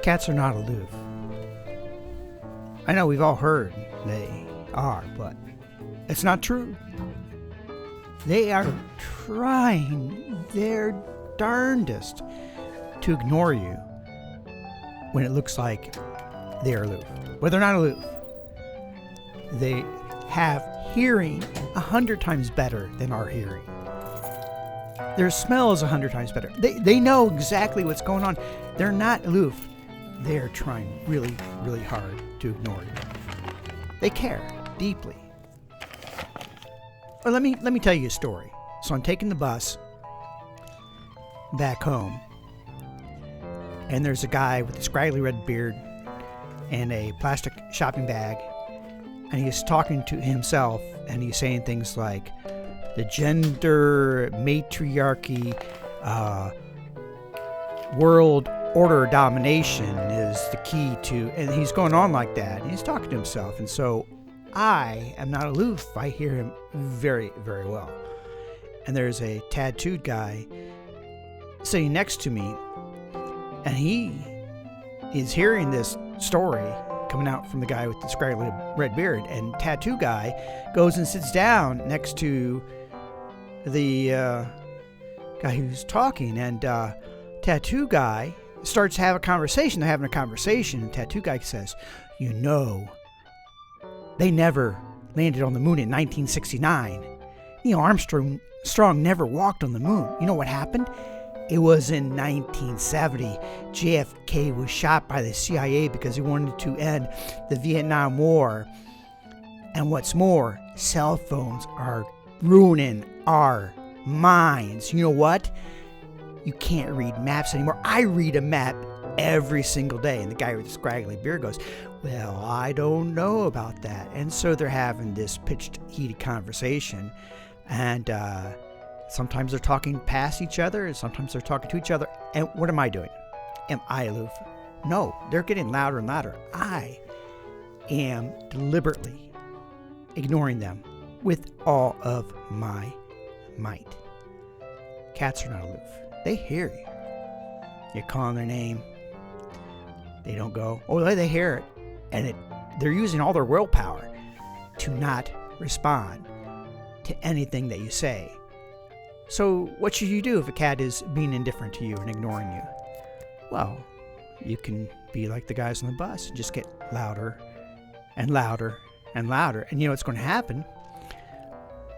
Cats are not aloof. I know we've all heard they are, but it's not true. They are trying their darndest to ignore you when it looks like they're aloof. But they're not aloof. They have hearing 100 times better than our hearing. Their smell is 100 times better. They know exactly what's going on. They're not aloof. They're trying really, really hard to ignore you. They care deeply. Well, let me tell you a story. So I'm taking the bus back home, and there's a guy with a scraggly red beard and a plastic shopping bag, and he's talking to himself, and he's saying things like, the gender matriarchy, world order domination is the key to, and he's going on like that. He's talking to himself, and so I am not aloof. I hear him very, very well. And there's a tattooed guy sitting next to me, and he is hearing this story coming out from the guy with the scraggly red beard, and tattoo guy goes and sits down next to the guy who's talking, and tattoo guy starts to have a conversation. They're having a conversation, and tattoo guy says, you know, they never landed on the moon in 1969. Neil Armstrong never walked on the moon. You know what happened? It was in 1970. JFK was shot by the CIA because he wanted to end the Vietnam War. And what's more, cell phones are ruining our minds. You know what? You can't read maps anymore. I read a map every single day. And the guy with the scraggly beard goes, well, I don't know about that. And so they're having this pitched, heated conversation. And sometimes they're talking past each other, and sometimes they're talking to each other. And what am I doing? Am I aloof? No, they're getting louder and louder. I am deliberately ignoring them with all of my might. Cats are not aloof. They hear you. You're calling their name. They don't go, oh, they hear it. And they're using all their willpower to not respond to anything that you say. So what should you do if a cat is being indifferent to you and ignoring you? Well, you can be like the guys on the bus and just get louder and louder and louder. And you know what's going to happen?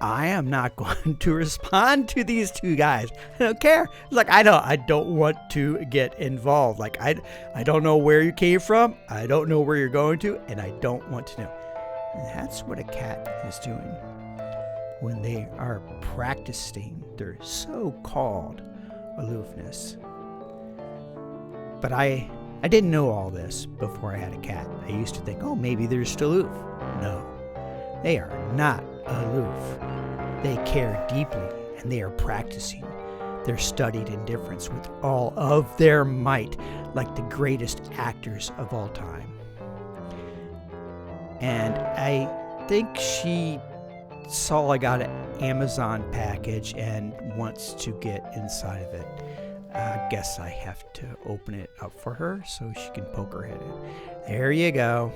I am not going to respond to these two guys. I don't care. It's like, I don't want to get involved. Like, I don't know where you came from. I don't know where you're going to, and I don't want to know. And that's what a cat is doing when they are practicing their so-called aloofness. But I didn't know all this before I had a cat. I used to think, oh, maybe they're still aloof. No, they are not aloof. They care deeply, and they are practicing their studied indifference with all of their might, like the greatest actors of all time. And I think she saw I got an Amazon package and wants to get inside of it. I guess I have to open it up for her so she can poke her head in. There you go.